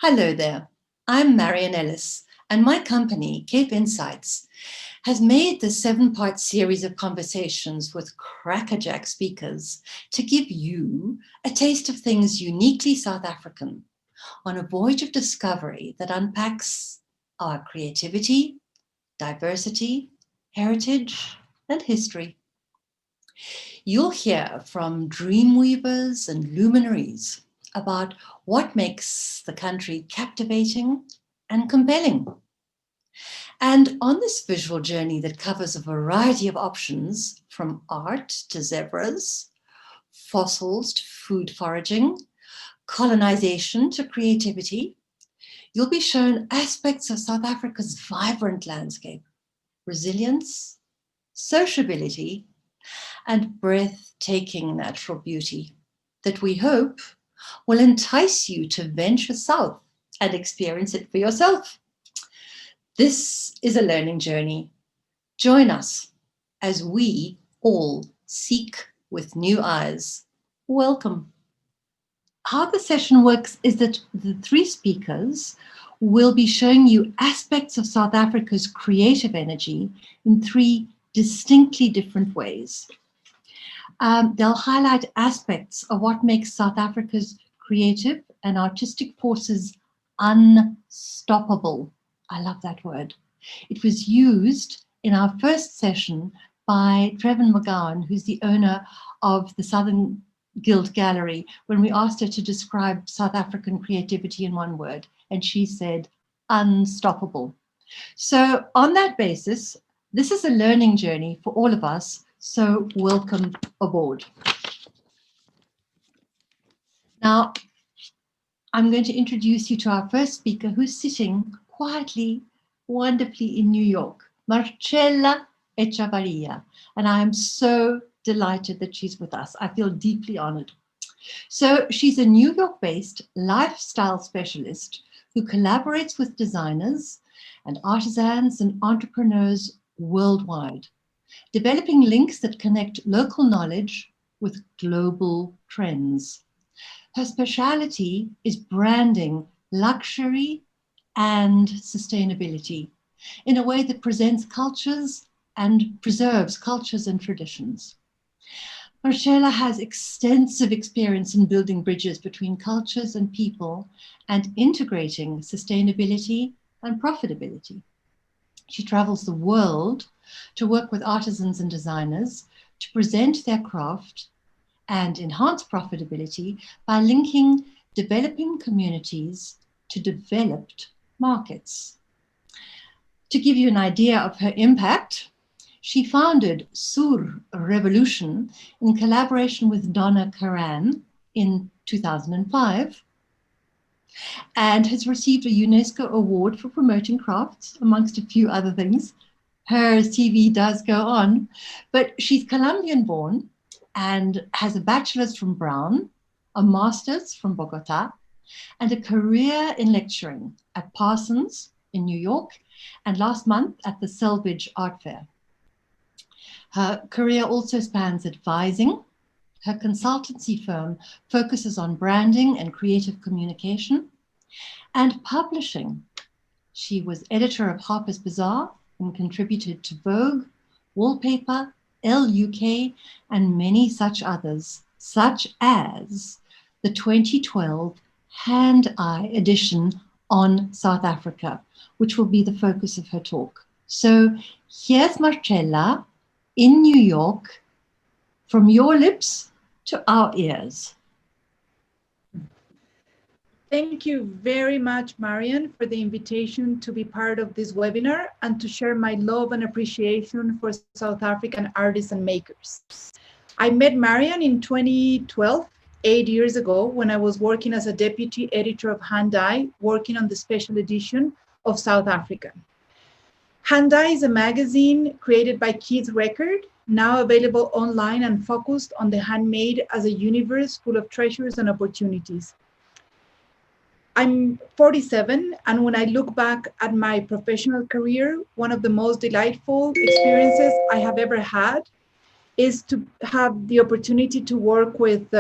Hello there, I'm Marion Ellis, and my company, Cape Insights, has made this 7-part series of conversations with crackerjack speakers to give you a taste of things uniquely South African on a voyage of discovery that unpacks our creativity, diversity, heritage, and history. You'll hear from dreamweavers and luminaries about what makes the country captivating and compelling. And on this visual journey that covers a variety of options, from art to zebras, fossils to food foraging, colonization to creativity, you'll be shown aspects of South Africa's vibrant landscape, resilience, sociability, and breathtaking natural beauty that we hope will entice you to venture south and experience it for yourself. This is a learning journey. Join us as we all seek with new eyes. Welcome. How the session works is that the 3 speakers will be showing you aspects of South Africa's creative energy in 3 distinctly different ways. They'll highlight aspects of what makes South Africa's creative and artistic forces unstoppable. I love that word. It was used in our first session by Trevin McGowan, who's the owner of the Southern Guild Gallery, when we asked her to describe South African creativity in one word, and she said unstoppable. So on that basis, this is a learning journey for all of us. So welcome aboard. Now, I'm going to introduce you to our first speaker, who's sitting quietly, wonderfully in New York, Marcella Echavarria. And I am so delighted that she's with us. I feel deeply honored. So she's a New York-based lifestyle specialist who collaborates with designers and artisans and entrepreneurs worldwide, developing links that connect local knowledge with global trends. Her speciality is branding luxury and sustainability in a way that presents cultures and preserves cultures and traditions. Marcella has extensive experience in building bridges between cultures and people and integrating sustainability and profitability. She travels the world to work with artisans and designers to present their craft and enhance profitability by linking developing communities to developed markets. To give you an idea of her impact, she founded Sur Revolution in collaboration with Donna Karan in 2005 and has received a UNESCO award for promoting crafts, amongst a few other things. Her CV does go on, but she's Colombian born and has a bachelor's from Brown, a master's from Bogota, and a career in lecturing at Parsons in New York, and last month at the Selvage Art Fair. Her career also spans advising. Her consultancy firm focuses on branding and creative communication, and publishing. She was editor of Harper's Bazaar and contributed to Vogue, Wallpaper, LUK, and many such others, such as the 2012 Hand-Eye edition on South Africa, which will be the focus of her talk. So here's Marcella in New York, from your lips to our ears. Thank you very much, Marion, for the invitation to be part of this webinar and to share my love and appreciation for South African artists and makers. I met Marion in 2012, 8 years ago, when I was working as a deputy editor of Hand-Eye, working on the special edition of South Africa. Hand-Eye is a magazine created by Kids Record, now available online and focused on the handmade as a universe full of treasures and opportunities. I'm 47, and when I look back at my professional career, one of the most delightful experiences I have ever had is to have the opportunity to work with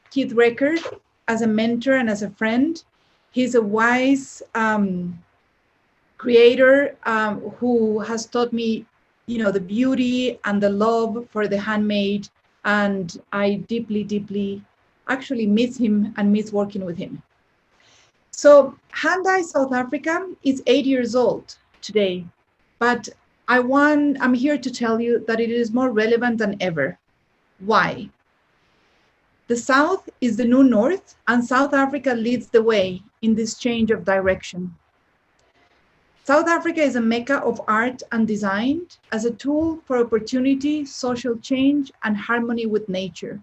Kid Record as a mentor and as a friend, He's a wise creator who has taught me, the beauty and the love for the handmade. And I deeply, deeply actually miss him and miss working with him. So Handai, South Africa is 8 years old today, but I'm here to tell you that it is more relevant than ever. Why? The South is the new North, and South Africa leads the way in this change of direction. South Africa is a mecca of art and design as a tool for opportunity, social change, and harmony with nature.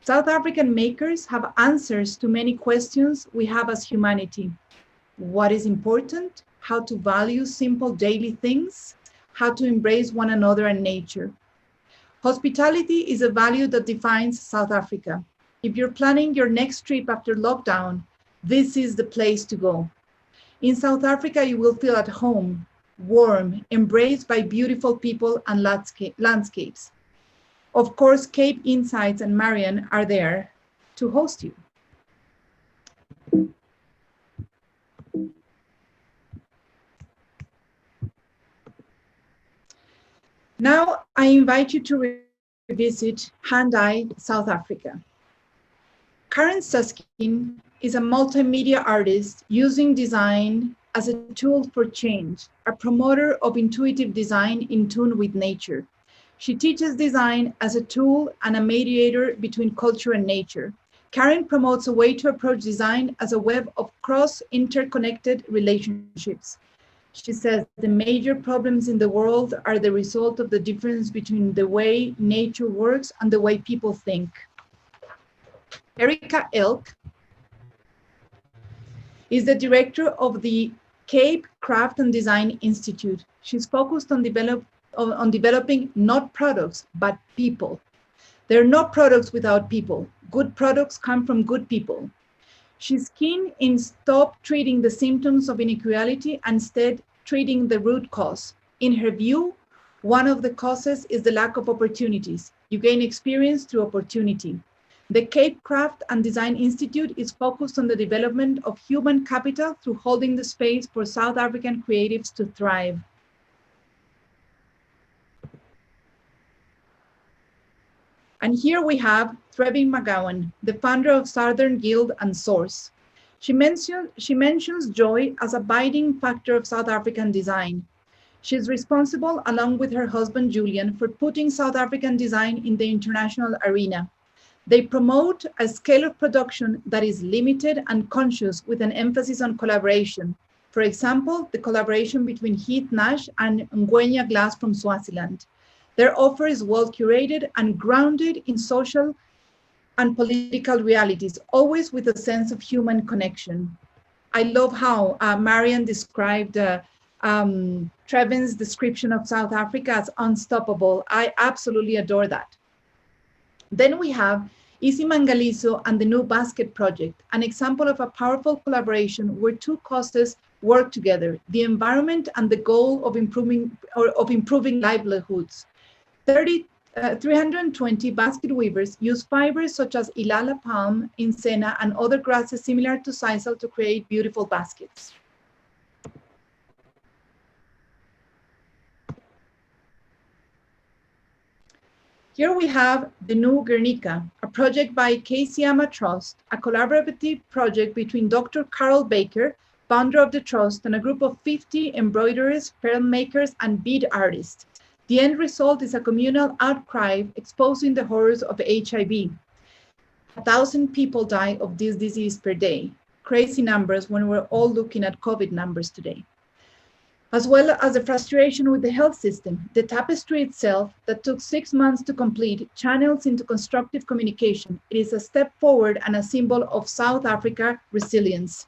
South African makers have answers to many questions we have as humanity. What is important? How to value simple daily things? How to embrace one another and nature? Hospitality is a value that defines South Africa. If you're planning your next trip after lockdown, this is the place to go. In South Africa, you will feel at home, warm, embraced by beautiful people and landscapes. Of course, Cape Insights and Marion are there to host you. Now, I invite you to revisit Handai, South Africa. Karen Suskin is a multimedia artist using design as a tool for change, a promoter of intuitive design in tune with nature. She teaches design as a tool and a mediator between culture and nature. Karen promotes a way to approach design as a web of cross-interconnected relationships. She says the major problems in the world are the result of the difference between the way nature works and the way people think. Erica Elk is the director of the Cape Craft and Design Institute. She's focused on developing not products, but people. There are no products without people. Good products come from good people. She's keen in stop treating the symptoms of inequality and instead treating the root cause. In her view, one of the causes is the lack of opportunities. You gain experience through opportunity. The Cape Craft and Design Institute is focused on the development of human capital through holding the space for South African creatives to thrive. And here we have Trevin McGowan, the founder of Southern Guild and Source. She mentions joy as a binding factor of South African design. She is responsible, along with her husband Julian, for putting South African design in the international arena. They promote a scale of production that is limited and conscious with an emphasis on collaboration. For example, the collaboration between Heath Nash and Ngwenya Glass from Swaziland. Their offer is well curated and grounded in social and political realities, always with a sense of human connection. I love how Marion described Trevin's description of South Africa as unstoppable. I absolutely adore that. Then we have Isi Mangaliso and the New Basket Project, an example of a powerful collaboration where two causes work together, the environment and the goal of improving livelihoods. 320 basket weavers use fibers such as Ilala palm, Insena, and other grasses similar to sisal to create beautiful baskets. Here we have the New Guernica, a project by KCMA Trust, a collaborative project between Dr. Carol Baker, founder of the trust, and a group of 50 embroiderers, pearl makers, and bead artists. The end result is a communal outcry exposing the horrors of HIV. 1,000 people die of this disease per day. Crazy numbers when we're all looking at COVID numbers today. As well as the frustration with the health system. The tapestry itself, that took 6 months to complete, channels into constructive communication. It is a step forward and a symbol of South Africa resilience.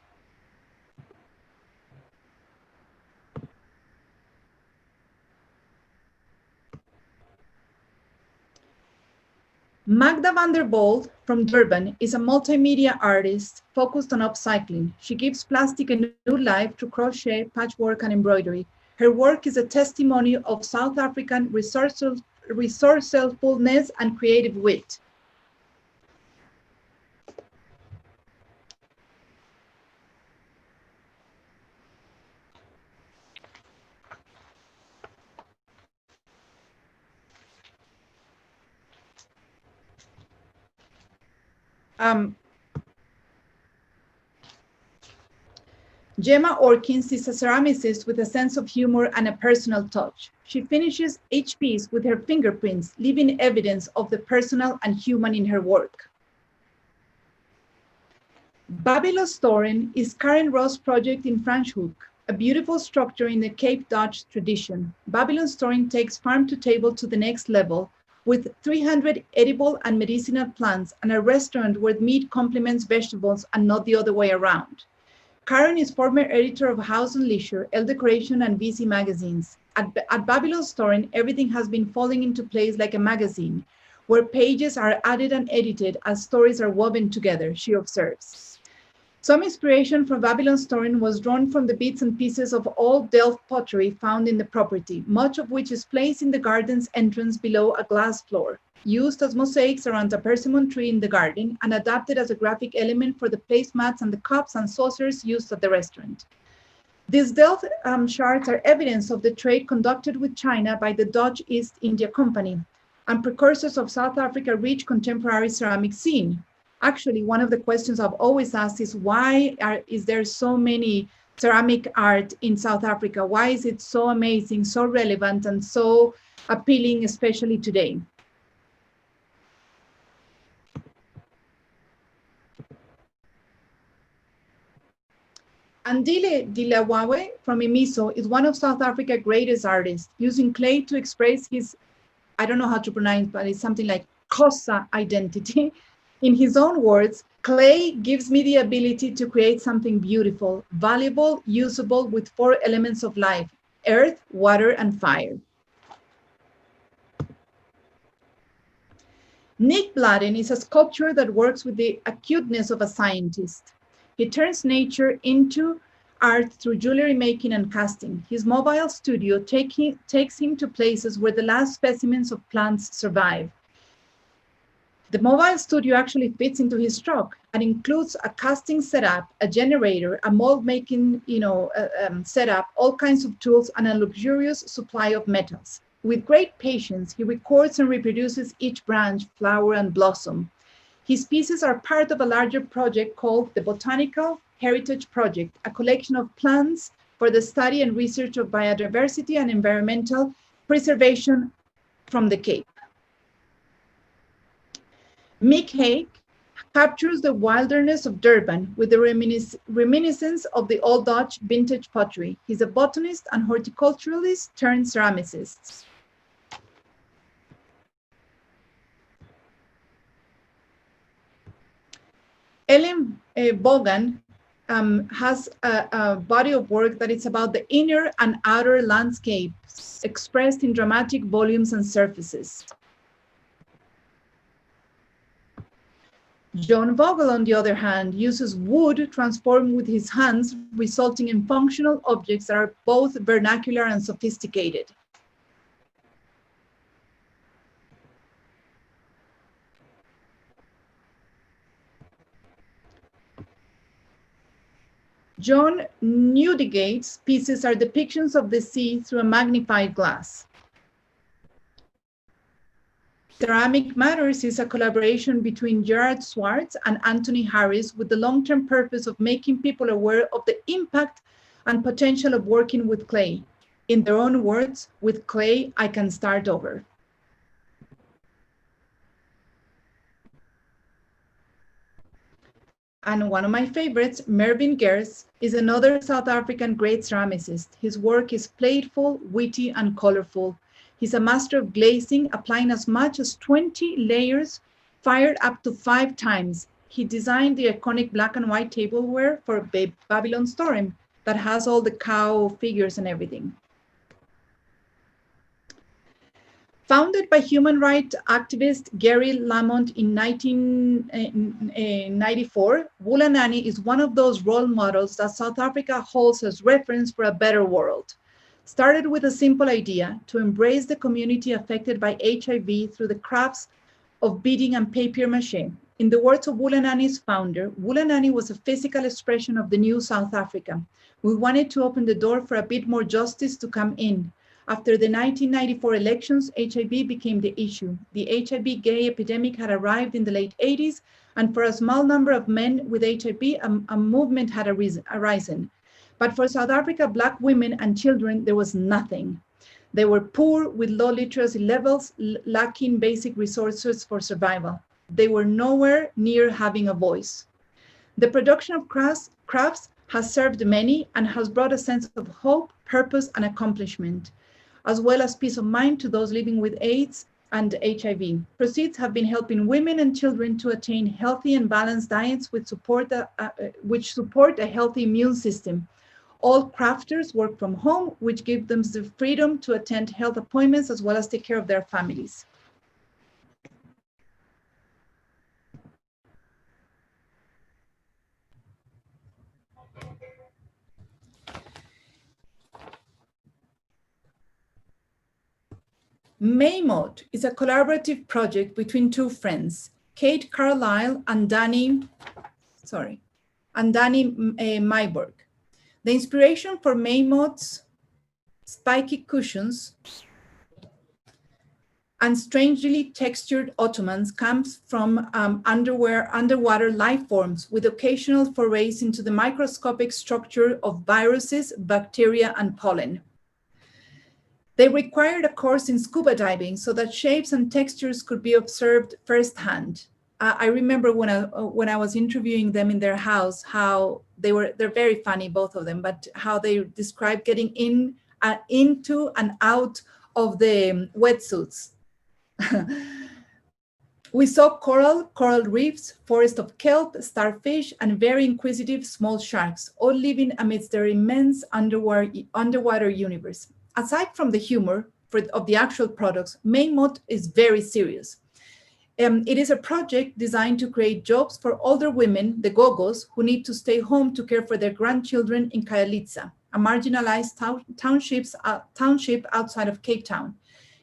Magda van der Bolt from Durban is a multimedia artist focused on upcycling. She gives plastic a new life through crochet, patchwork, and embroidery. Her work is a testimony of South African resourcefulness and creative wit. Um, Gemma Orkins is a ceramicist with a sense of humor and a personal touch. She finishes each piece with her fingerprints, leaving evidence of the personal and human in her work. Babylon's Toren is Karen Ross' project in Franschhoek, a beautiful structure in the Cape Dutch tradition. Babylon's Toren takes farm to table to the next level, with 300 edible and medicinal plants and a restaurant where meat complements vegetables and not the other way around. Karen is former editor of House and Leisure, Elle Decoration, and VC magazines. At Babylon's Toren, everything has been falling into place like a magazine, where pages are added and edited as stories are woven together, she observes. Some inspiration from Babylon's Toren was drawn from the bits and pieces of old Delft pottery found in the property, much of which is placed in the garden's entrance below a glass floor, used as mosaics around a persimmon tree in the garden, and adapted as a graphic element for the placemats and the cups and saucers used at the restaurant. These Delft shards are evidence of the trade conducted with China by the Dutch East India Company and precursors of South Africa's rich contemporary ceramic scene. Actually, one of the questions I've always asked is why is there so many ceramic art in South Africa? Why is it so amazing, so relevant, and so appealing, especially today? Andile Dilawawe from Imiso is one of South Africa's greatest artists, using clay to express his, I don't know how to pronounce, but it's something like Xhosa identity. In his own words, clay gives me the ability to create something beautiful, valuable, usable with 4 elements of life: earth, water, and fire. Nick Bladen is a sculptor that works with the acuteness of a scientist. He turns nature into art through jewelry making and casting. His mobile studio takes him to places where the last specimens of plants survive. The mobile studio actually fits into his truck and includes a casting setup, a generator, a mold making setup, all kinds of tools, and a luxurious supply of metals. With great patience, he records and reproduces each branch, flower, and blossom. His pieces are part of a larger project called the Botanical Heritage Project, a collection of plants for the study and research of biodiversity and environmental preservation from the Cape. Mick Haig captures the wilderness of Durban with the reminiscence of the Old Dutch vintage pottery. He's a botanist and horticulturalist turned ceramicist. Ellen Bogan has a body of work that is about the inner and outer landscapes expressed in dramatic volumes and surfaces. John Vogel, on the other hand, uses wood transformed with his hands, resulting in functional objects that are both vernacular and sophisticated. John Newdigate's pieces are depictions of the sea through a magnified glass. Ceramic Matters is a collaboration between Gerard Swartz and Anthony Harris with the long-term purpose of making people aware of the impact and potential of working with clay. In their own words, with clay, I can start over. And one of my favorites, Mervyn Gers, is another South African great ceramicist. His work is playful, witty, and colorful. He's a master of glazing, applying as much as 20 layers, fired up to 5 times. He designed the iconic black and white tableware for Babylon's Toren that has all the cow figures and everything. Founded by human rights activist Gary Lamont in 1994, Wulanani is one of those role models that South Africa holds as reference for a better world. Started with a simple idea to embrace the community affected by HIV through the crafts of beading and papier-mâché. In the words of Wulanani's founder, Wulanani was a physical expression of the new South Africa. We wanted to open the door for a bit more justice to come in, After the 1994 elections, HIV became the issue. The HIV gay epidemic had arrived in the late 80s, and for a small number of men with HIV, a movement had arisen. But for South Africa, Black women and children, there was nothing. They were poor with low literacy levels, lacking basic resources for survival. They were nowhere near having a voice. The production of crafts has served many and has brought a sense of hope, purpose, and accomplishment, as well as peace of mind to those living with AIDS and HIV. Proceeds have been helping women and children to attain healthy and balanced diets which support a healthy immune system. All crafters work from home, which gives them the freedom to attend health appointments as well as take care of their families. Maymod is a collaborative project between two friends, Kate Carlisle and Danny Myburg. The inspiration for Maymod's spiky cushions and strangely textured ottomans comes from underwater life forms with occasional forays into the microscopic structure of viruses, bacteria, and pollen. They required a course in scuba diving so that shapes and textures could be observed firsthand. I remember when I was interviewing them in their house, how they're very funny, both of them, but how they described getting into and out of the wetsuits. We saw coral reefs, forest of kelp, starfish, and very inquisitive small sharks, all living amidst their immense underwater universe. Aside from the humor of the actual products, Maymod is very serious. It is a project designed to create jobs for older women, the Gogos, who need to stay home to care for their grandchildren in Khayelitsha, a marginalized township outside of Cape Town.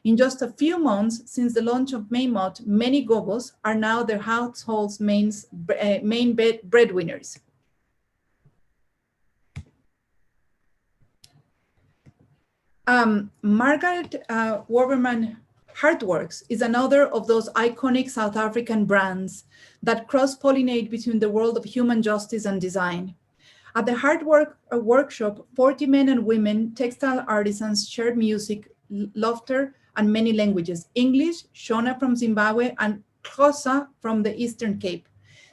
In just a few months since the launch of Maymod, many Gogos are now their household's main breadwinners. Margaret Waberman Heartworks is another of those iconic South African brands that cross-pollinate between the world of human justice and design. At the Heartwork workshop, 40 men and women, textile artisans shared music, laughter, and many languages, English, Shona from Zimbabwe, and Xhosa from the Eastern Cape.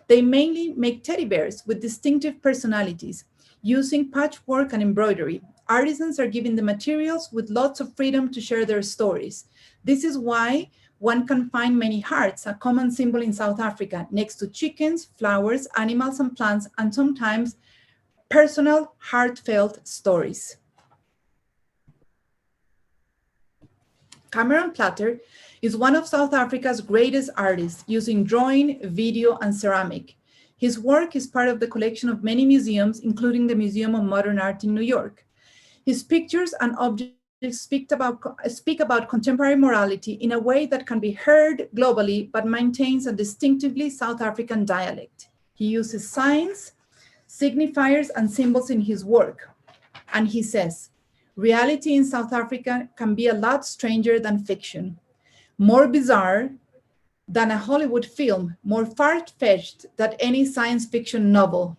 They mainly make teddy bears with distinctive personalities, using patchwork and embroidery. Artisans are given the materials with lots of freedom to share their stories. This is why one can find many hearts, a common symbol in South Africa, next to chickens, flowers, animals, and plants, and sometimes personal, heartfelt stories. Cameron Platter is one of South Africa's greatest artists, using drawing, video, and ceramic. His work is part of the collection of many museums, including the Museum of Modern Art in New York. His pictures and objects speak about contemporary morality in a way that can be heard globally, but maintains a distinctively South African dialect. He uses signs, signifiers, and symbols in his work. And he says, reality in South Africa can be a lot stranger than fiction, more bizarre than a Hollywood film, more far-fetched than any science fiction novel.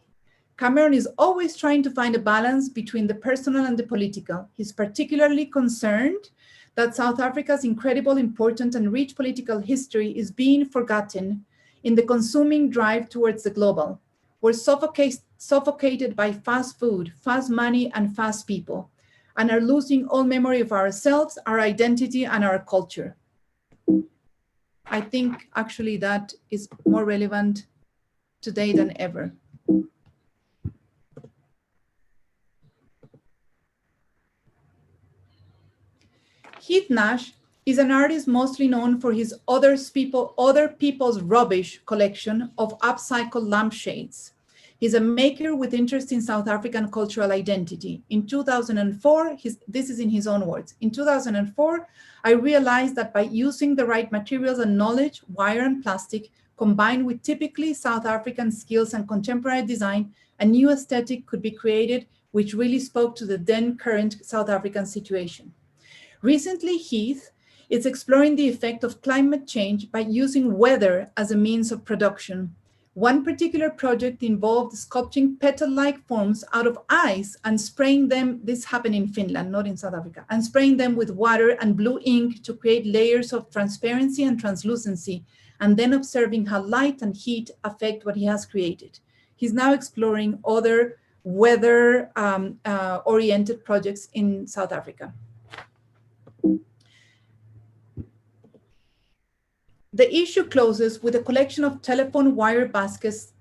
Cameron is always trying to find a balance between the personal and the political. He's particularly concerned that South Africa's incredible, important, and rich political history is being forgotten in the consuming drive towards the global. We're suffocated by fast food, fast money, and fast people, and are losing all memory of ourselves, our identity, and our culture. I think actually that is more relevant today than ever. Heath Nash is an artist mostly known for his Other People's Rubbish collection of upcycled lampshades. He's a maker with interest in South African cultural identity. In 2004, this is in his own words, in 2004, I realized that by using the right materials and knowledge, wire and plastic, combined with typically South African skills and contemporary design, a new aesthetic could be created which really spoke to the then current South African situation. Recently, Heath is exploring the effect of climate change by using weather as a means of production. One particular project involved sculpting petal-like forms out of ice and spraying them, this happened in Finland, not in South Africa, and spraying them with water and blue ink to create layers of transparency and translucency, and then observing how light and heat affect what he has created. He's now exploring other weather-oriented projects in South Africa. The issue closes with a collection of telephone wire baskets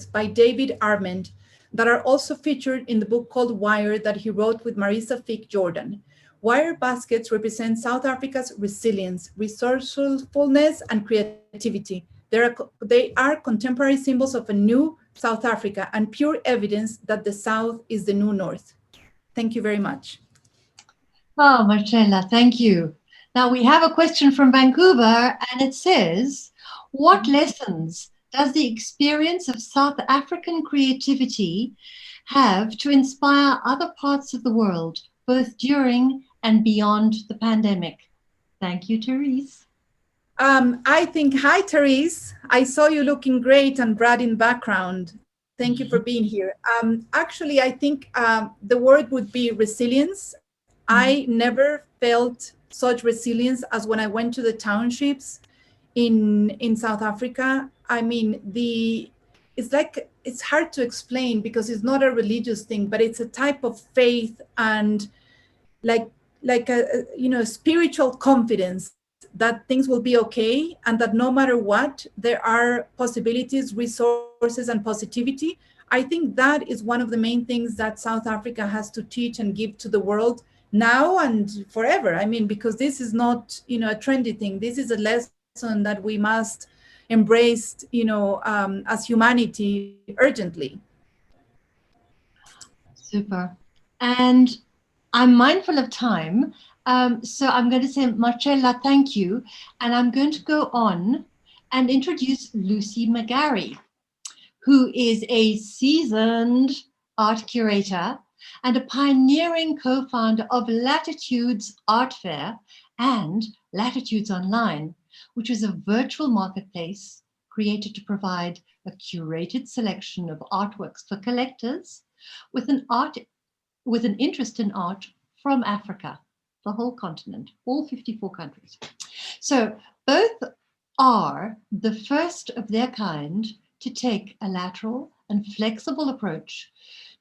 by David Armand that are also featured in the book called Wire that he wrote with Marisa Fick Jordan. Wire baskets represent South Africa's resilience, resourcefulness, and creativity. They are contemporary symbols of a new South Africa and pure evidence that the South is the new North. Thank you very much. Oh, Marcella, thank you. Now we have a question from Vancouver, and it says, what lessons does the experience of South African creativity have to inspire other parts of the world, both during and beyond the pandemic? Thank you, Therese. I think, hi, Therese. I saw you looking great and Brad in background. Thank you for being here. Actually, I think the word would be resilience. I never felt such resilience as when I went to the townships in South Africa. I mean, it's hard to explain because it's not a religious thing, but it's a type of faith and like a spiritual confidence that things will be okay and that no matter what, there are possibilities, resources, and positivity. I think that is one of the main things that South Africa has to teach and give to the world now and forever. I mean, because this is not, a trendy thing. This is a lesson that we must embrace, as humanity urgently. Super. And I'm mindful of time. So I'm going to say, Marcella, thank you. And I'm going to go on and introduce Lucy MacGarry, who is a seasoned art curator and a pioneering co-founder of Lattitudes Art Fair and Lattitudes Online, which is a virtual marketplace created to provide a curated selection of artworks for collectors with an interest in art from Africa, the whole continent, all 54 countries. So both are the first of their kind to take a lateral and flexible approach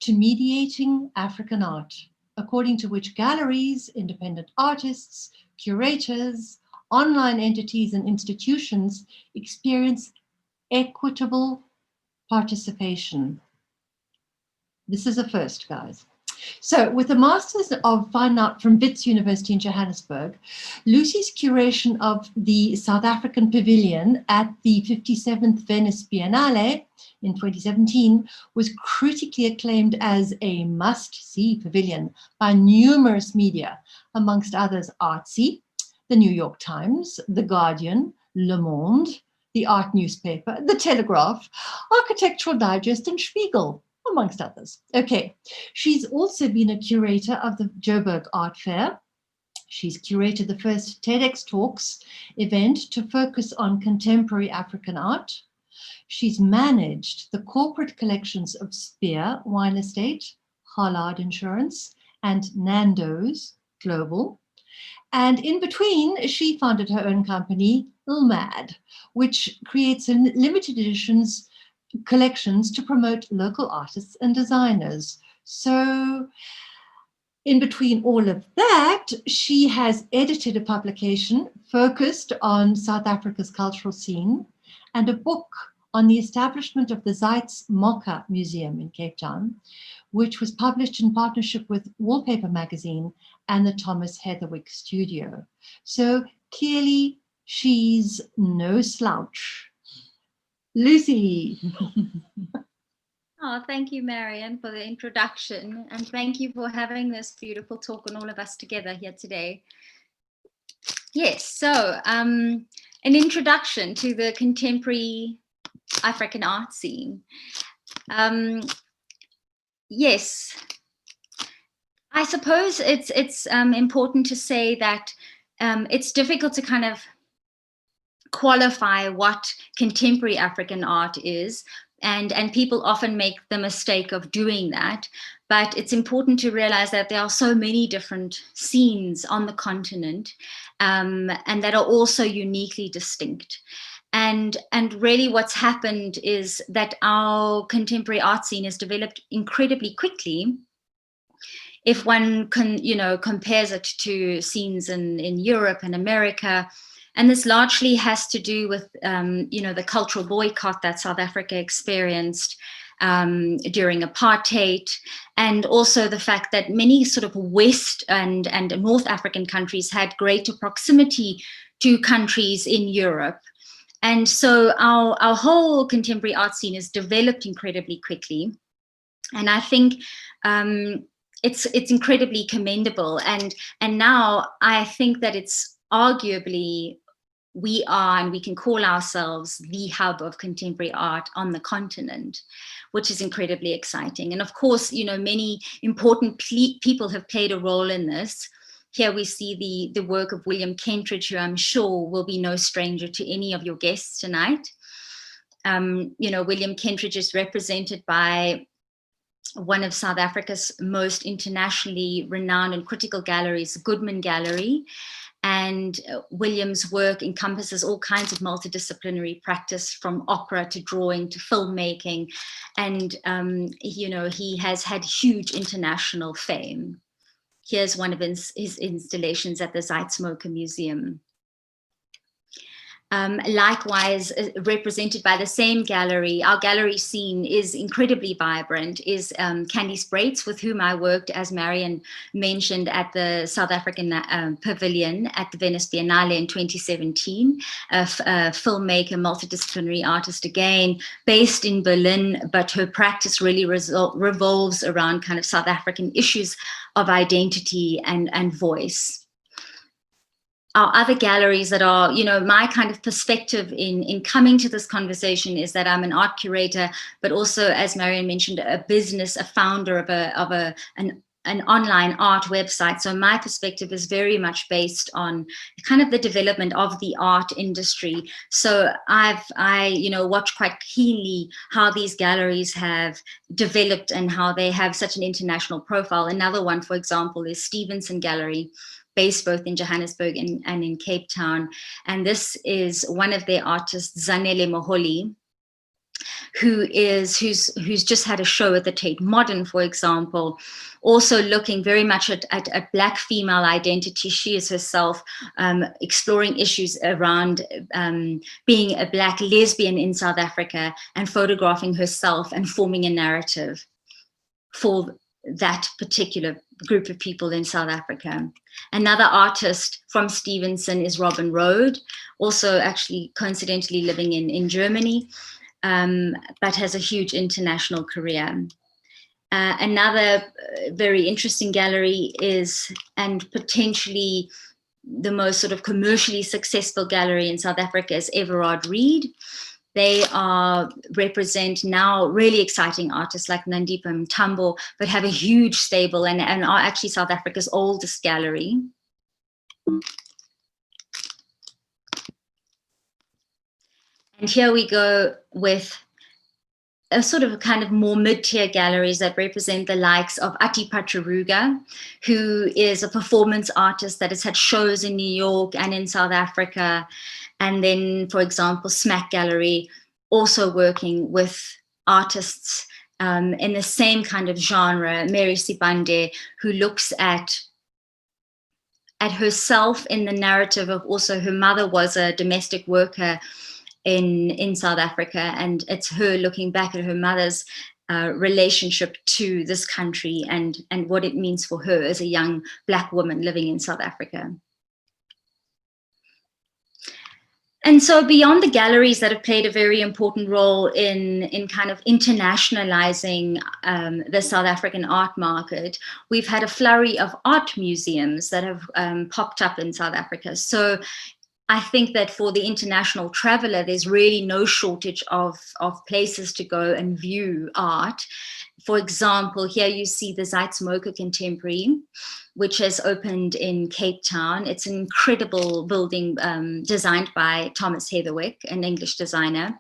to mediating African art, according to which galleries, independent artists, curators, online entities, and institutions experience equitable participation. This is a first, guys. So with a Master's of Fine Art from Wits University in Johannesburg, Lucy's curation of the South African Pavilion at the 57th Venice Biennale in 2017 was critically acclaimed as a must-see pavilion by numerous media, amongst others Artsy, the New York Times, The Guardian, Le Monde, the Art newspaper, The Telegraph, Architectural Digest, and Spiegel, amongst others. Okay, she's also been a curator of the Joburg Art Fair. She's curated the first TEDx Talks event to focus on contemporary African art. She's managed the corporate collections of Spear Wine Estate, Hollard Insurance, and Nando's Global. And in between, she founded her own company, Ilmad, which creates limited editions collections to promote local artists and designers. So in between all of that, she has edited a publication focused on South Africa's cultural scene and a book on the establishment of the Zeitz Mocha Museum in Cape Town, which was published in partnership with Wallpaper magazine and the Thomas Heatherwick Studio. So clearly she's no slouch. Lucy. Oh, thank you, Marion, for the introduction, and thank you for having this beautiful talk on all of us together here today. Yes, so an introduction to the contemporary African art scene. Yes, I suppose it's important to say that it's difficult to kind of qualify what contemporary African art is, and people often make the mistake of doing that. But it's important to realize that there are so many different scenes on the continent, and that are also uniquely distinct. And really what's happened is that our contemporary art scene has developed incredibly quickly. If one compares it to scenes in Europe and America, and this largely has to do with the cultural boycott that South Africa experienced during apartheid, and also the fact that many sort of West and North African countries had greater proximity to countries in Europe. And so our whole contemporary art scene is developed incredibly quickly. And I think it's incredibly commendable. And now I think that it's arguably, we are, and we can call ourselves the hub of contemporary art on the continent, which is incredibly exciting. And of course, many important people have played a role in this. Here we see the work of William Kentridge, who I'm sure will be no stranger to any of your guests tonight. William Kentridge is represented by one of South Africa's most internationally renowned and critical galleries, Goodman Gallery. And William's work encompasses all kinds of multidisciplinary practice, from opera to drawing to filmmaking. And, he has had huge international fame. Here's one of his installations at the Zeitsmoker Museum. Likewise, represented by the same gallery, our gallery scene is incredibly vibrant, is Candice Braitz, with whom I worked, as Marion mentioned, at the South African Pavilion at the Venice Biennale in 2017, a filmmaker, multidisciplinary artist, again, based in Berlin, but her practice really revolves around kind of South African issues of identity and voice. Our other galleries that are, my kind of perspective in coming to this conversation is that I'm an art curator, but also, as Marion mentioned, a founder of an online art website. So my perspective is very much based on kind of the development of the art industry. So I watch quite keenly how these galleries have developed and how they have such an international profile. Another one, for example, is Stevenson Gallery, based both in Johannesburg and in Cape Town. And this is one of their artists, Zanele Moholi, who's just had a show at the Tate Modern, for example, also looking very much at Black female identity. She is herself exploring issues around being a Black lesbian in South Africa, and photographing herself and forming a narrative for that particular group of people in South Africa. Another artist from Stevenson is Robin Rode, also actually coincidentally living in Germany, but has a huge international career. Another very interesting gallery is, and potentially the most sort of commercially successful gallery in South Africa, is Everard Reed. They represent now really exciting artists like Nandipha Mtambo, but have a huge stable and are actually South Africa's oldest gallery. And here we go with a sort of a kind of more mid-tier galleries that represent the likes of Ati Patruruga, who is a performance artist that has had shows in New York and in South Africa. And then, for example, Smack Gallery, also working with artists in the same kind of genre, Mary Sibande, who looks at herself in the narrative of also her mother was a domestic worker in South Africa, and it's her looking back at her mother's relationship to this country and what it means for her as a young Black woman living in South Africa. And so beyond the galleries that have played a very important role in kind of internationalizing the South African art market, we've had a flurry of art museums that have popped up in South Africa. So I think that for the international traveler, there's really no shortage of places to go and view art. For example, here you see the Zeitsmoker Contemporary, which has opened in Cape Town. It's an incredible building designed by Thomas Heatherwick, an English designer.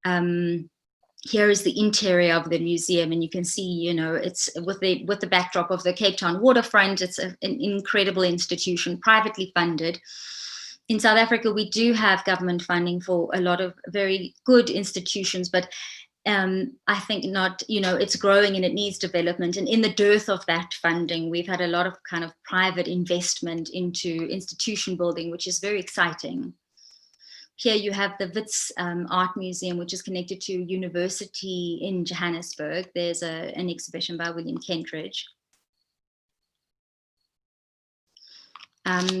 Here is the interior of the museum, and you can see, you know, it's with the backdrop of the Cape Town waterfront. It's an incredible institution, privately funded. In South Africa, we do have government funding for a lot of very good institutions, but I think not, you know, it's growing and it needs development. And in the dearth of that funding, we've had a lot of kind of private investment into institution building, which is very exciting. Here you have the Wits Art Museum, which is connected to university in Johannesburg. There's an exhibition by William Kentridge.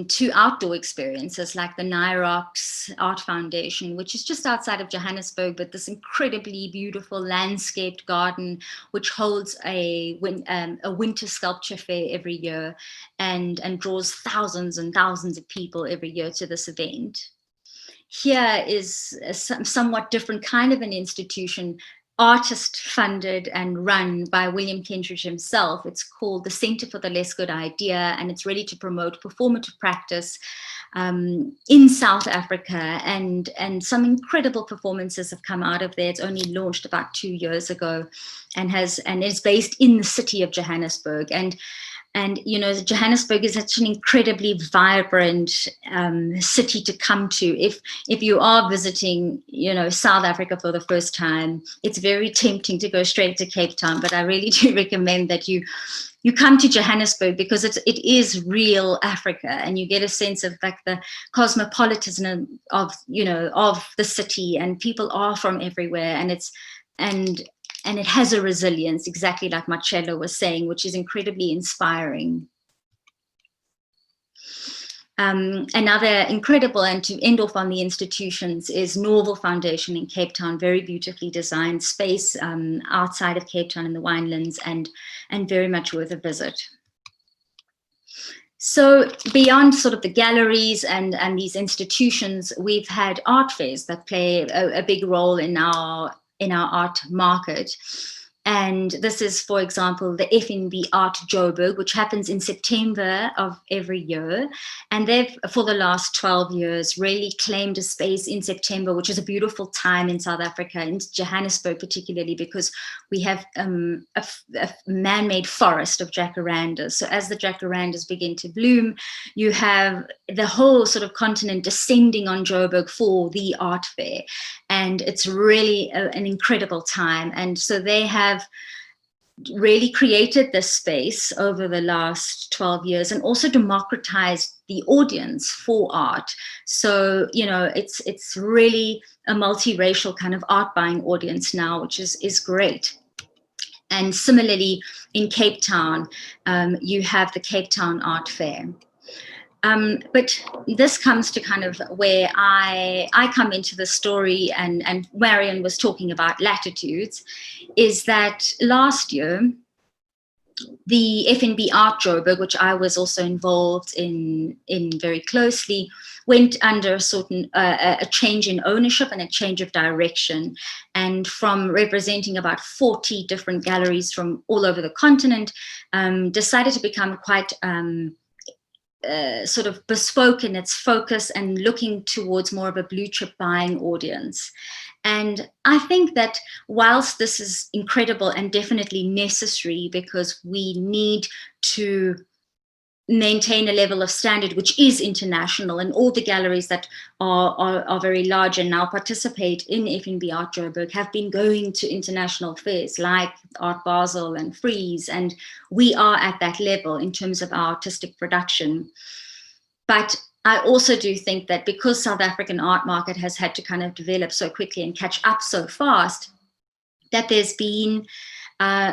To outdoor experiences like the Nyrox Art Foundation, which is just outside of Johannesburg, but this incredibly beautiful landscaped garden, which holds a winter sculpture fair every year and draws thousands and thousands of people every year to this event. Here is a somewhat different kind of an institution, artist funded and run by William Kentridge himself. It's called the Center for the Less Good Idea, and it's ready to promote performative practice in South Africa, and some incredible performances have come out of there. It's only launched about 2 years ago, and is based in the city of Johannesburg. And you know, Johannesburg is such an incredibly vibrant city to come to. If you are visiting, you know, South Africa for the first time, it's very tempting to go straight to Cape Town. But I really do recommend that you come to Johannesburg, because it is real Africa, and you get a sense of like the cosmopolitanism of, you know, of the city, and people are from everywhere, and it has a resilience, exactly like Marcella was saying, which is incredibly inspiring. Another incredible, and to end off on the institutions, is Norval Foundation in Cape Town, very beautifully designed space outside of Cape Town in the Winelands, and very much worth a visit. So beyond sort of the galleries and these institutions, we've had art fairs that play a big role in our art market. And this is, for example, the FNB Art Joburg, which happens in September of every year. And they've, for the last 12 years, really claimed a space in September, which is a beautiful time in South Africa, in Johannesburg particularly, because we have a man-made forest of jacarandas. So as the jacarandas begin to bloom, you have the whole sort of continent descending on Joburg for the art fair. And it's really an incredible time. And so they have really created this space over the last 12 years, and also democratized the audience for art. So, you know, it's really a multiracial kind of art buying audience now, which is great. And similarly, in Cape Town, you have the Cape Town Art Fair. But this comes to kind of where I come into the story, and Marion was talking about Latitudes, is that last year, the FNB Art Joburg, which I was also involved in very closely, went under a change in ownership and a change of direction. And from representing about 40 different galleries from all over the continent, decided to become quite sort of bespoke in its focus and looking towards more of a blue chip buying audience. And I think that whilst this is incredible and definitely necessary, because we need to maintain a level of standard which is international, and all the galleries that are very large and now participate in FNB Art Joburg have been going to international fairs like Art Basel and Frieze, and we are at that level in terms of our artistic production. But I also do think that because South African art market has had to kind of develop so quickly and catch up so fast, that there's been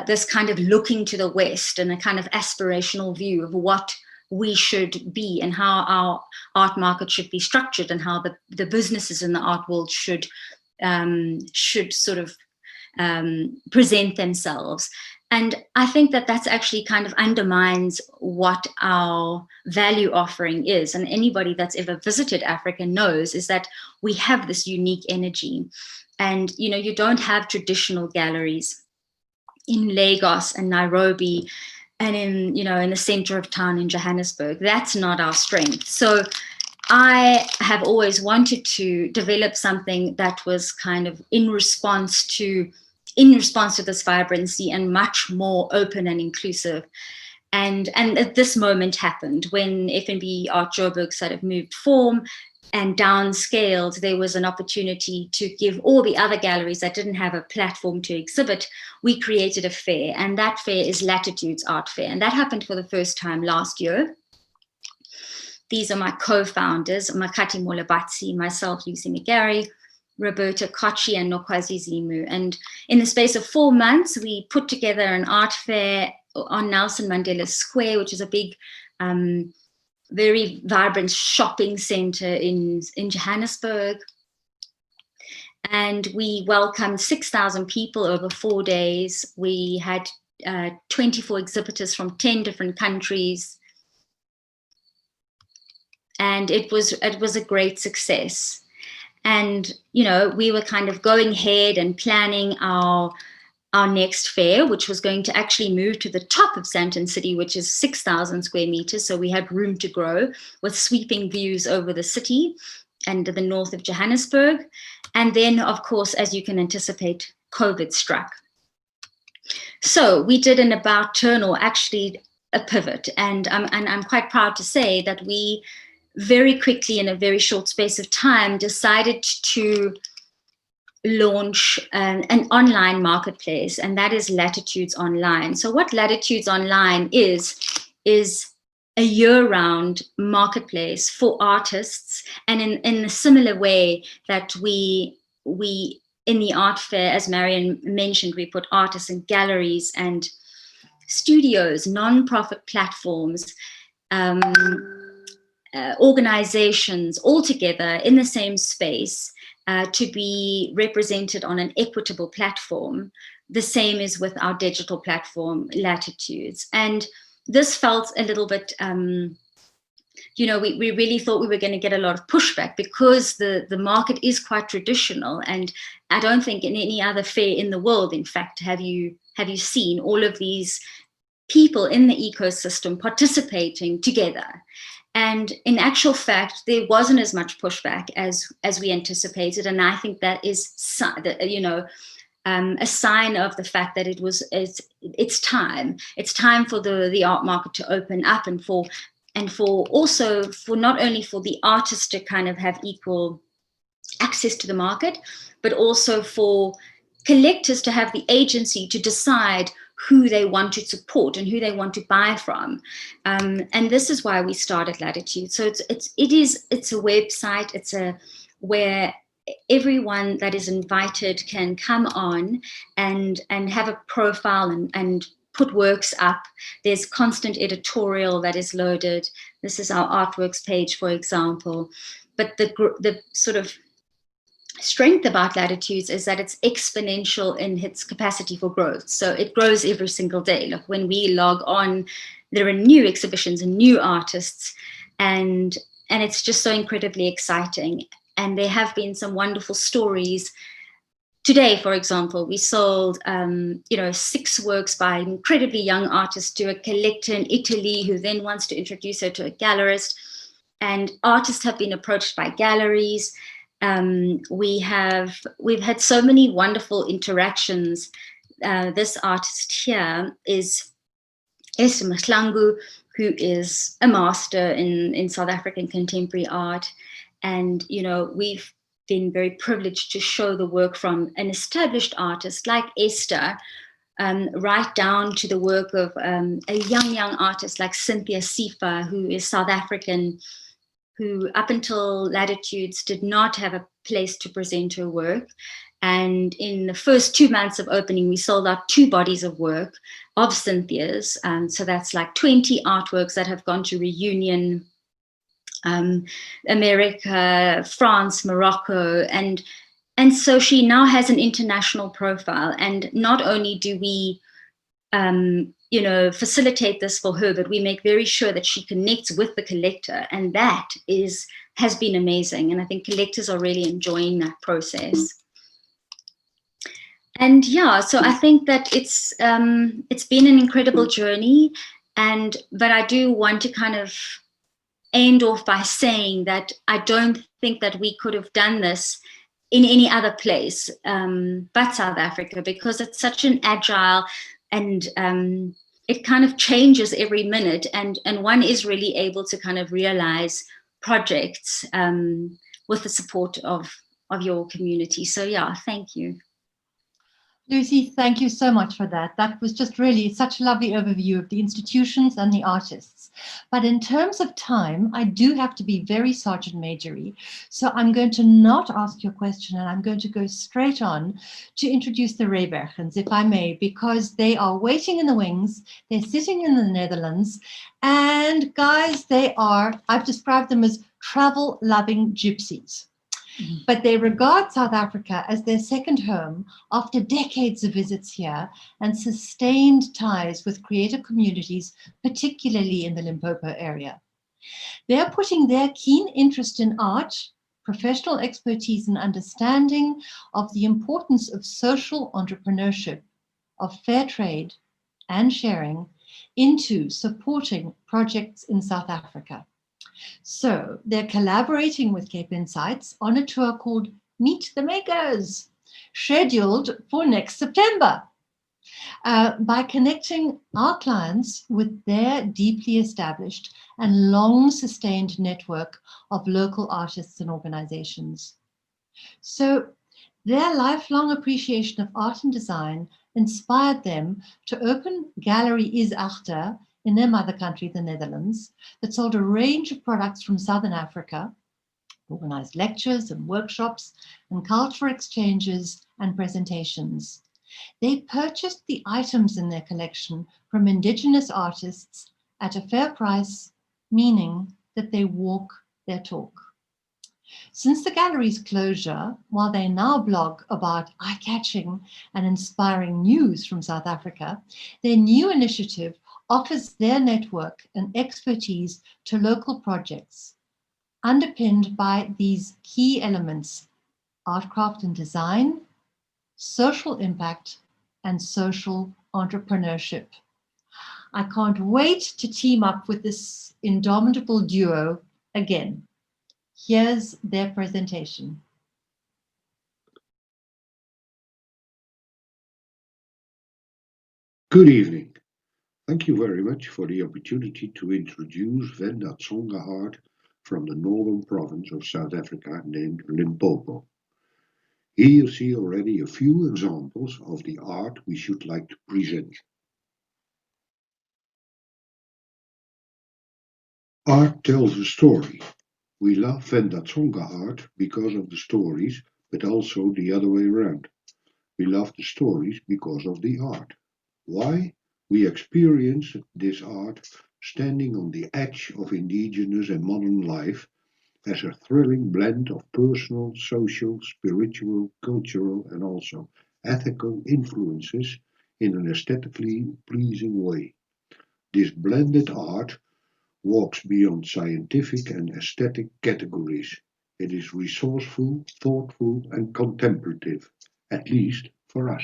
this kind of looking to the West and a kind of aspirational view of what we should be and how our art market should be structured, and how the businesses in the art world should sort of present themselves. And I think that that's actually kind of undermines what our value offering is. And anybody that's ever visited Africa knows is that we have this unique energy. And, you know, you don't have traditional galleries in Lagos and Nairobi and in, you know, in the center of town in Johannesburg. That's not our strength. So I have always wanted to develop something that was kind of in response to this vibrancy and much more open and inclusive. And at this moment happened when F&B Art Joburg sort of moved form and downscaled. There was an opportunity to give all the other galleries that didn't have a platform to exhibit. We created a fair, and that fair is Lattitudes Art Fair. And that happened for the first time last year. These are my co-founders, Makati Molabatsi, myself, Lucy MacGarry, Roberta Kochi, and Nokwazi Zimu. And in the space of 4 months, we put together an art fair on Nelson Mandela Square, which is a big, very vibrant shopping center in Johannesburg. And we welcomed 6,000 people over 4 days. We had 24 exhibitors from 10 different countries. And it was a great success. And, you know, we were kind of going ahead and planning our next fair, which was going to actually move to the top of Sandton City, which is 6,000 square meters. So we had room to grow with sweeping views over the city and the north of Johannesburg. And then, of course, as you can anticipate, COVID struck. So we did an about turn, or actually a pivot. And I'm quite proud to say that we very quickly, in a very short space of time, decided to launch an online marketplace, and that is Lattitudes Online. So what Lattitudes Online is a year-round marketplace for artists, and in a similar way that we in the art fair, as Marion mentioned, we put artists and galleries and studios, non-profit platforms, organizations all together in the same space to be represented on an equitable platform. The same is with our digital platform, Lattitudes. And this felt a little bit, you know, we really thought we were going to get a lot of pushback because the market is quite traditional. And I don't think in any other fair in the world, in fact, have you seen all of these people in the ecosystem participating together. And in actual fact, there wasn't as much pushback as we anticipated. And I think that is, you know, a sign of the fact that it's time. It's time for the art market to open up, and for also not only for the artists to kind of have equal access to the market, but also for collectors to have the agency to decide who they want to support and who they want to buy from. And this is why we started Latitude. So it's a website, where everyone that is invited can come on and have a profile and put works up. There's constant editorial that is loaded. This is our artworks page, for example. But the sort of strength about Latitudes is that it's exponential in its capacity for growth. So it grows every single day. Like when we log on, there are new exhibitions and new artists, and it's just so incredibly exciting. And there have been some wonderful stories. Today, for example, we sold 6 works by an incredibly young artist to a collector in Italy who then wants to introduce her to a gallerist. And artists have been approached by galleries. We've had so many wonderful interactions. This artist here is Esther Mahlangu, who is a master in South African contemporary art. And, you know, we've been very privileged to show the work from an established artist like Esther, right down to the work of a young artist like Cynthia Sifa, who is South African, who up until Latitudes did not have a place to present her work. And in the first 2 months of opening, we sold out 2 bodies of work of Cynthia's. So that's like 20 artworks that have gone to Reunion, America, France, Morocco. And so she now has an international profile. And not only do we facilitate this for her, but we make very sure that she connects with the collector, and that has been amazing. And I think collectors are really enjoying that process. And yeah, so I think that it's been an incredible journey, but I do want to kind of end off by saying that I don't think that we could have done this in any other place but South Africa, because it's such an agile and it kind of changes every minute, and one is really able to kind of realize projects with the support of your community. So yeah, thank you. Lucy, thank you so much for that. That was just really such a lovely overview of the institutions and the artists. But in terms of time, I do have to be very Sergeant Majory. So I'm going to not ask your question, and I'm going to go straight on to introduce the Rebergens, if I may, because they are waiting in the wings. They're sitting in the Netherlands. And guys, I've described them as travel-loving gypsies. But they regard South Africa as their second home after decades of visits here and sustained ties with creative communities, particularly in the Limpopo area. They're putting their keen interest in art, professional expertise and understanding of the importance of social entrepreneurship, of fair trade and sharing into supporting projects in South Africa. So they're collaborating with Cape Insights on a tour called Meet the Makers, scheduled for next September. By connecting our clients with their deeply established and long-sustained network of local artists and organizations. So their lifelong appreciation of art and design inspired them to open Gallery Is Achter in their mother country, the Netherlands, that sold a range of products from Southern Africa, organized lectures and workshops and cultural exchanges and presentations. They purchased the items in their collection from indigenous artists at a fair price, meaning that they walk their talk. Since the gallery's closure, while they now blog about eye-catching and inspiring news from South Africa, their new initiative offers their network and expertise to local projects, underpinned by these key elements: art, craft and design, social impact, and social entrepreneurship. I can't wait to team up with this indomitable duo again. Here's their presentation. Good evening. Thank you very much for the opportunity to introduce Venda Tsonga art from the northern province of South Africa named Limpopo. Here you see already a few examples of the art we should like to present. Art tells a story. We love Venda Tsonga art because of the stories, but also the other way around. We love the stories because of the art. Why? We experience this art standing on the edge of indigenous and modern life as a thrilling blend of personal, social, spiritual, cultural, and also ethical influences in an aesthetically pleasing way. This blended art walks beyond scientific and aesthetic categories. It is resourceful, thoughtful, and contemplative, at least for us.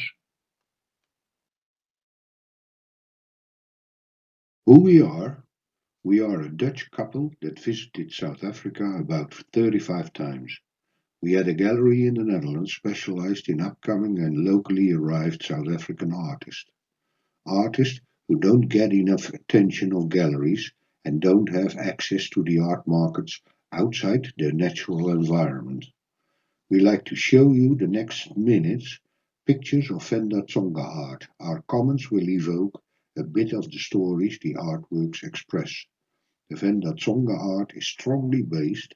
Who we are a Dutch couple that visited South Africa about 35 times. We had a gallery in the Netherlands specialized in upcoming and locally arrived South African artists. Artists who don't get enough attention of galleries and don't have access to the art markets outside their natural environment. We like to show you the next minutes pictures of Venda Tsonga art. Our comments will evoke a bit of the stories the artworks express. The Venda Tsonga art is strongly based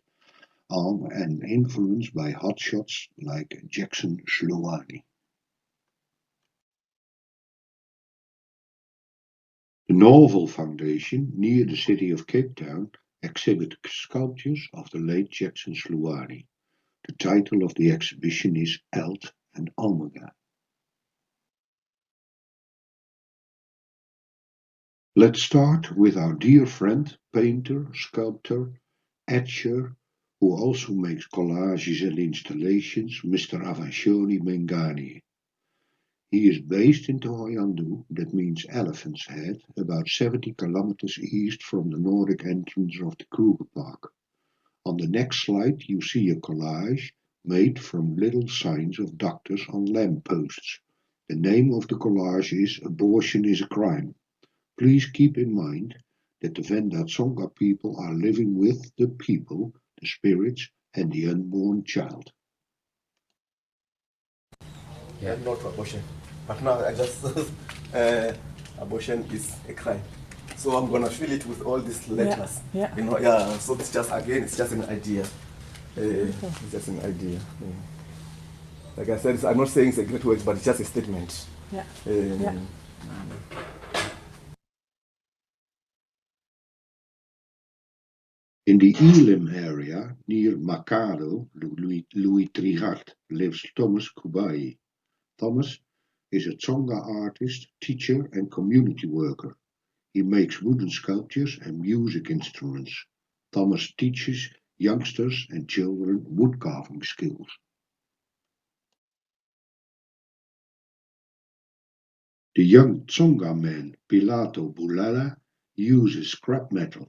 on and influenced by hotshots like Jackson Sloani. The Norval Foundation, near the city of Cape Town, exhibits sculptures of the late Jackson Sloani. The title of the exhibition is Eld and Omega. Let's start with our dear friend, painter, sculptor, etcher, who also makes collages and installations, Mr. Avashoni Mengani. He is based in Thohoyandou, that means Elephant's Head, about 70 kilometers east from the Nordic entrance of the Kruger Park. On the next slide you see a collage made from little signs of doctors on lampposts. The name of the collage is Abortion is a Crime. Please keep in mind that the Venda Tsonga people are living with the people, the spirits, and the unborn child. Yeah. Not abortion. But now I just abortion is a crime. So I'm gonna fill it with all these letters. Yeah. You know, yeah. So it's just again, it's just an idea. It's just an idea. Like I said, I'm not saying it's a great work, but it's just a statement. Yeah. In the Elim area near Makado, Louis Trigard, lives Thomas Kubai. Thomas is a Tsonga artist, teacher, and community worker. He makes wooden sculptures and music instruments. Thomas teaches youngsters and children wood carving skills. The young Tsonga man Pilato Bulala uses scrap metal.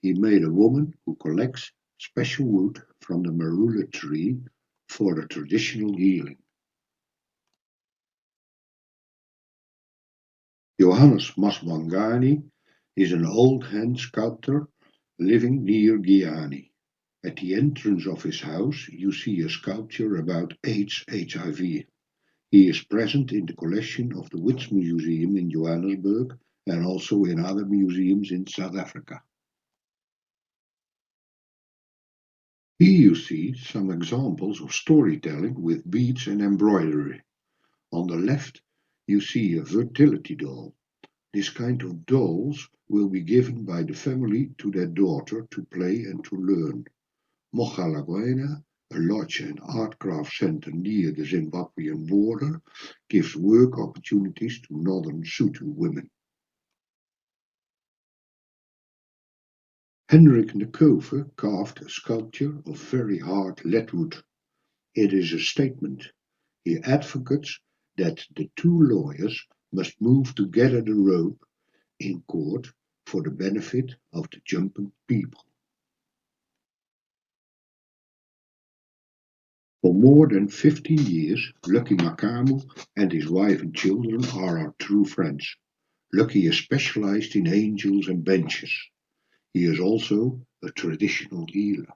He made a woman who collects special wood from the marula tree for a traditional healing. Johannes Maswangani is an old hand sculptor living near Giani. At the entrance of his house you see a sculpture about AIDS/HIV. He is present in the collection of the Wits Museum in Johannesburg and also in other museums in South Africa. Here you see some examples of storytelling with beads and embroidery. On the left you see a fertility doll. This kind of dolls will be given by the family to their daughter to play and to learn. Mogalakwena, a lodge and art craft center near the Zimbabwean border, gives work opportunities to northern Sotho women. Hendrik Nekove carved a sculpture of very hard leadwood. It is a statement. He advocates that the two lawyers must move together the rope in court for the benefit of the jumping people. For more than 15 years, Lucky Makamu and his wife and children are our true friends. Lucky is specialized in angels and benches. He is also a traditional healer.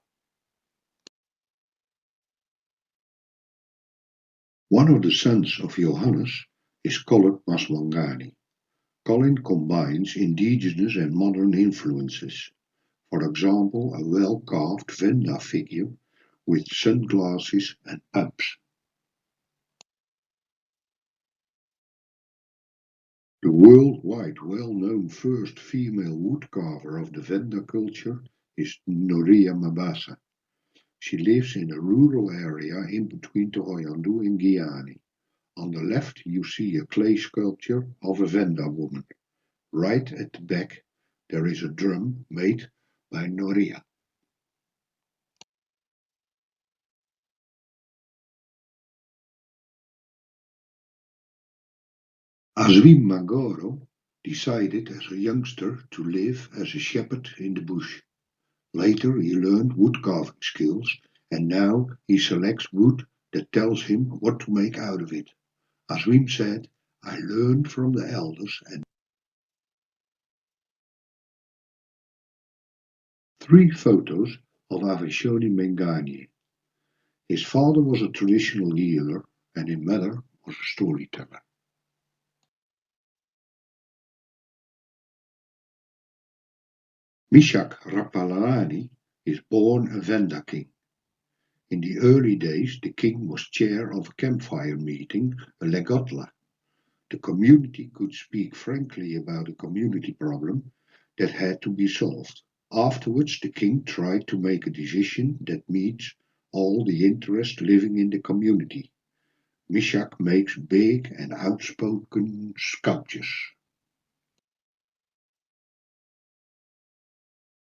One of the sons of Johannes is Colin Maswangani. Colin combines indigenous and modern influences. For example, a well-carved Venda figure with sunglasses and pumps. The worldwide well-known first female woodcarver of the Venda culture is Noria Mabasa. She lives in a rural area in between Thohoyandou and Giani. On the left you see a clay sculpture of a Venda woman. Right at the back there is a drum made by Noria. Azwim Magoro decided as a youngster to live as a shepherd in the bush. Later he learned woodcarving skills and now he selects wood that tells him what to make out of it. Azwim said, I learned from the elders and three photos of Aveshoni Mengani. His father was a traditional healer and his mother was a storyteller. Mishak Rapalani is born a Venda king. In the early days, the king was chair of a campfire meeting, a legotla. The community could speak frankly about a community problem that had to be solved. Afterwards, the king tried to make a decision that meets all the interests living in the community. Mishak makes big and outspoken sculptures.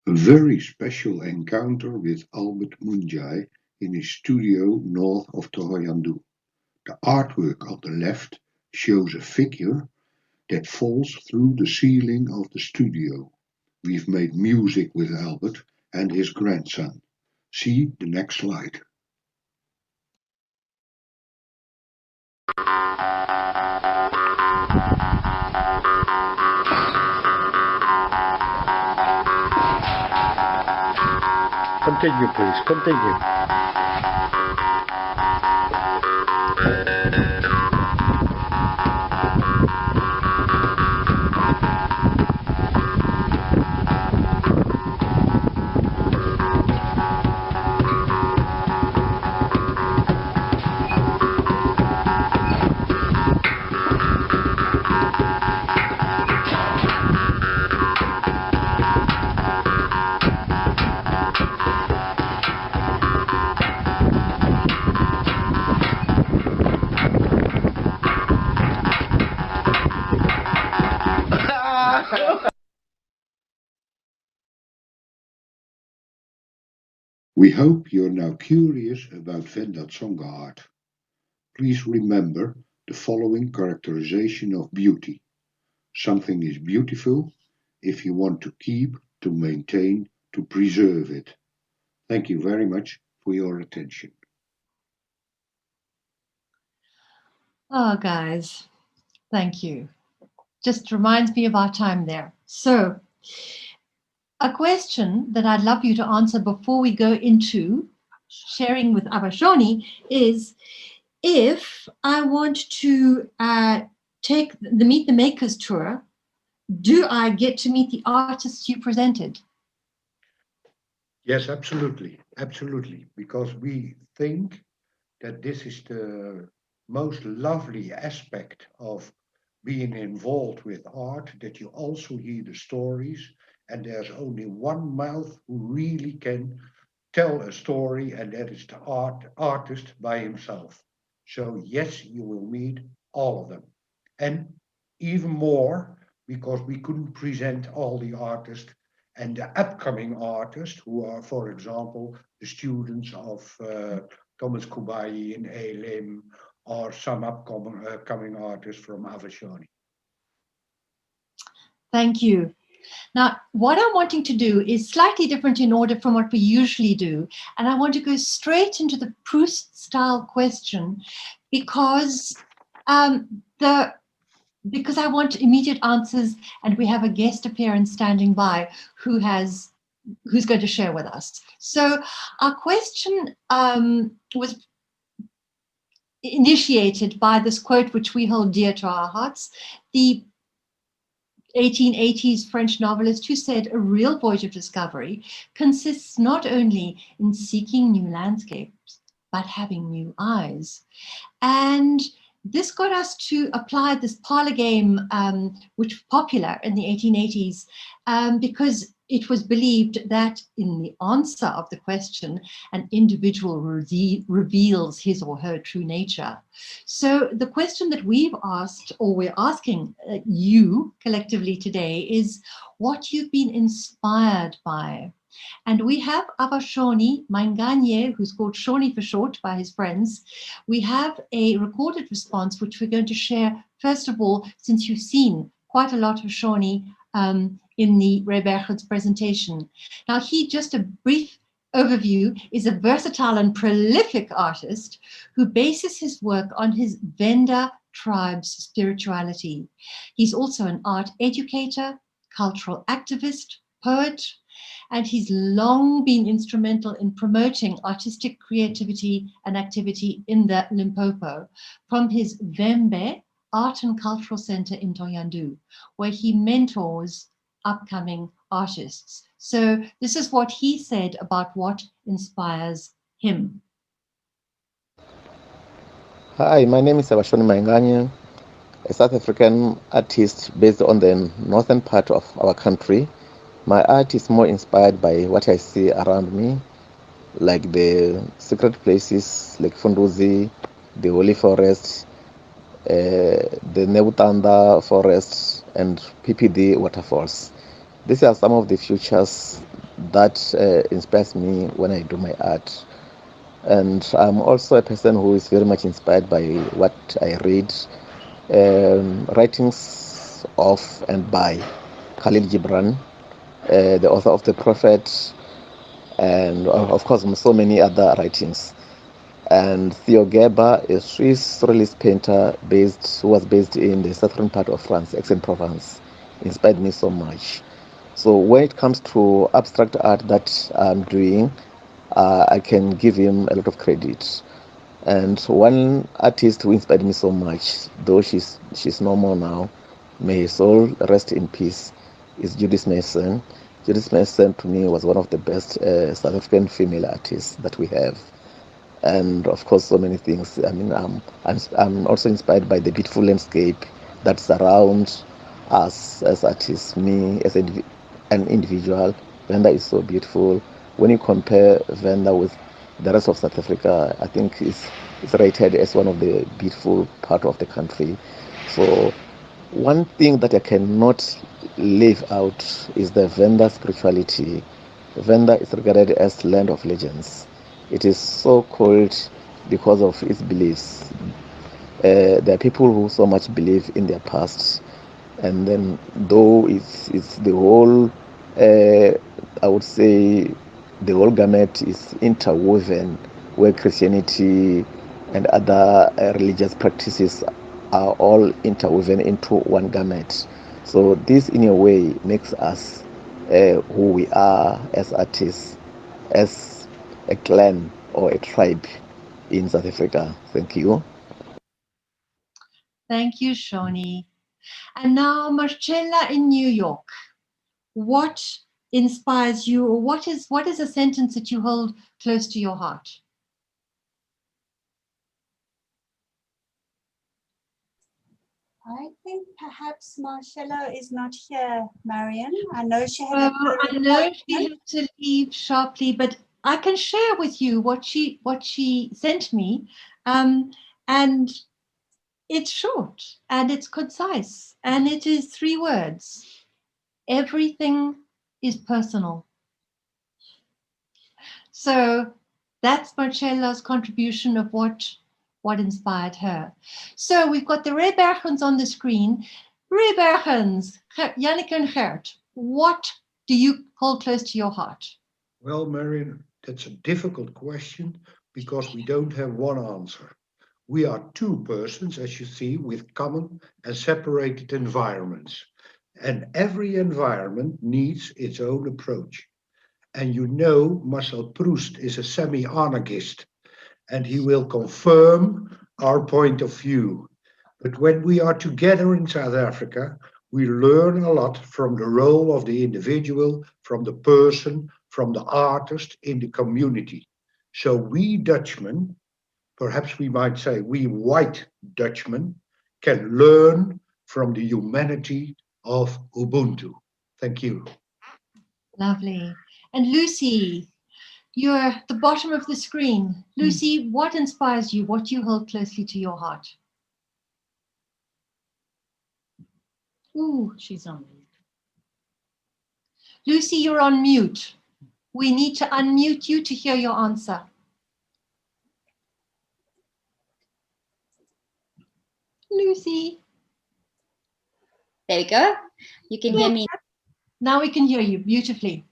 A very special encounter with Albert Munjai in his studio north of Thohoyandou. The artwork on the left shows a figure that falls through the ceiling of the studio. We've made music with Albert and his grandson. See the next slide. Continue, please. Continue. We hope you're now curious about Venda Tsonga art. Please remember the following characterization of beauty. Something is beautiful if you want to keep, to maintain, to preserve it. Thank you very much for your attention. Oh, guys, thank you. Just reminds me of our time there. So, a question that I'd love you to answer before we go into sharing with Abashoni is, if I want to take the Meet the Makers tour, do I get to meet the artists you presented? Yes, absolutely. Absolutely. Because we think that this is the most lovely aspect of being involved with art, that you also hear the stories, and there's only one mouth who really can tell a story, and that is the artist by himself. So yes, you will meet all of them. And even more, because we couldn't present all the artists and the upcoming artists who are, for example, the students of Thomas Kubayi in Elim, or some upcoming artists from Avashoni. Thank you. Now, what I'm wanting to do is slightly different in order from what we usually do. And I want to go straight into the Proust style question because because I want immediate answers, and we have a guest appearance standing by who's going to share with us. So our question was initiated by this quote, which we hold dear to our hearts. The 1880s French novelist who said a real voyage of discovery consists not only in seeking new landscapes, but having new eyes. And this got us to apply this parlor game, which was popular in the 1880s, because it was believed that in the answer of the question, an individual reveals his or her true nature. So the question that we've asked, or we're asking you collectively today, is what you've been inspired by. And we have Abashoni Manganye, who's called Shoni for short by his friends. We have a recorded response, which we're going to share, first of all, since you've seen quite a lot of Shoni in the Rebergen's presentation. Now, just a brief overview, is a versatile and prolific artist who bases his work on his Venda tribe's spirituality. He's also an art educator, cultural activist, poet, and he's long been instrumental in promoting artistic creativity and activity in the Limpopo from his Vembe Art and Cultural Center in Thohoyandou, where he mentors upcoming artists. So this is what he said about what inspires him. Hi, my name is Abashoni Manganye, a South African artist based on the northern part of our country. My art is more inspired by what I see around me, like the secret places like Funduzi, the Holy Forest, the Nebutanda Forest, and PPD waterfalls. These are some of the futures that inspires me when I do my art. And I'm also a person who is very much inspired by what I read, writings of and by Khalil Gibran, the author of The Prophet, and of course so many other writings. And Theo Gerber, a Swiss surrealist painter who was based in the southern part of France, Aix-en-Provence, inspired me so much. So when it comes to abstract art that I'm doing, I can give him a lot of credit. And one artist who inspired me so much, though she's no more now, may her soul rest in peace, is Judith Mason. Judith Mason to me was one of the best South African female artists that we have, and of course so many things. I mean, I'm also inspired by the beautiful landscape that surrounds us as artists. Me as an individual, Venda is so beautiful. When you compare Venda with the rest of South Africa, I think it's rated as one of the beautiful part of the country. So one thing that I cannot leave out is the Venda spirituality. Venda is regarded as land of legends. It is so called because of its beliefs. There are people who so much believe in their past, and then though it's the whole, I would say, the whole gamut is interwoven, where Christianity and other religious practices are all interwoven into one gamut. So this, in a way, makes us who we are as artists, as a clan or a tribe in South Africa. Thank you. Thank you, Shoni. And now, Marcella in New York. What inspires you, or what is a sentence that you hold close to your heart? I think perhaps Marcella is not here, Marion. I know she had I know she had to leave sharply, but I can share with you what she sent me, and it's short and it's concise, and it is 3 words. Everything is personal. So that's Marcella's contribution of what inspired her. So we've got the Rebergens on the screen. Rebergens, Janneke and Gert, what do you hold close to your heart? Well, Marion, that's a difficult question because we don't have one answer. We are two persons, as you see, with common and separated environments. And every environment needs its own approach. And you know, Marcel Proust is a semi-anarchist, and he will confirm our point of view. But when we are together in South Africa, we learn a lot from the role of the individual, from the person, from the artist in the community. So we Dutchmen, perhaps we might say we white Dutchmen, can learn from the humanity of Ubuntu. Thank you. Lovely. And Lucy, you're at the bottom of the screen. Lucy, what inspires you? What you hold closely to your heart? Ooh, she's on mute. Lucy, you're on mute. We need to unmute you to hear your answer. Lucy. There we go. You can hear me. Now we can hear you beautifully.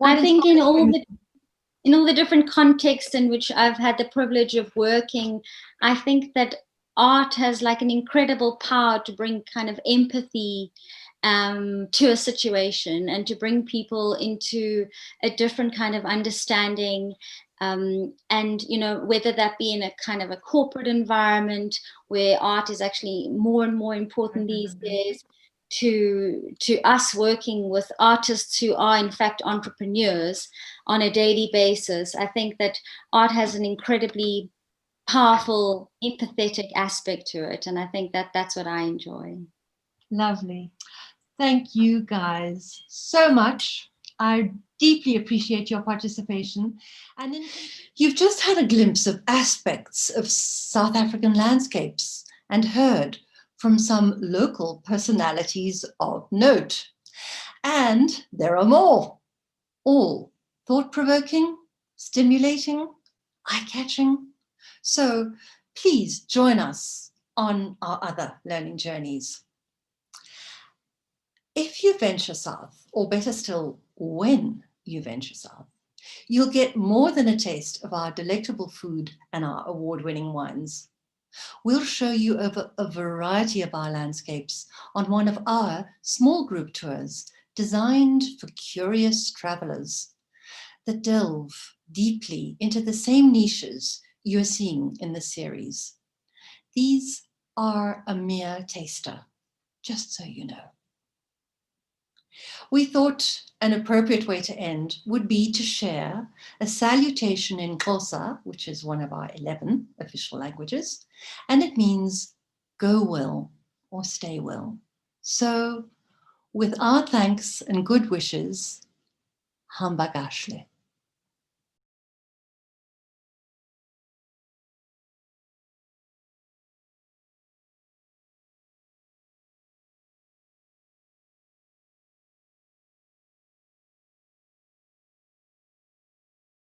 I think in all the different contexts in which I've had the privilege of working, I think that art has like an incredible power to bring kind of empathy to a situation and to bring people into a different kind of understanding. And, you know, whether that be in a kind of a corporate environment where art is actually more and more important these days, to us working with artists who are in fact entrepreneurs on a daily basis. I think that art has an incredibly powerful, empathetic aspect to it. And I think that that's what I enjoy. Lovely. Thank you guys so much. I deeply appreciate your participation. And you've just had a glimpse of aspects of South African landscapes and heard from some local personalities of note. And there are more, all thought-provoking, stimulating, eye-catching. So please join us on our other learning journeys. If you venture south, or better still, when you venture south, you'll get more than a taste of our delectable food and our award-winning wines. We'll show you over a variety of our landscapes on one of our small group tours designed for curious travelers that delve deeply into the same niches you're seeing in the series. These are a mere taster, just so you know. We thought an appropriate way to end would be to share a salutation in Xhosa, which is one of our 11 official languages, and it means go well or stay well. So with our thanks and good wishes, hamba kahle.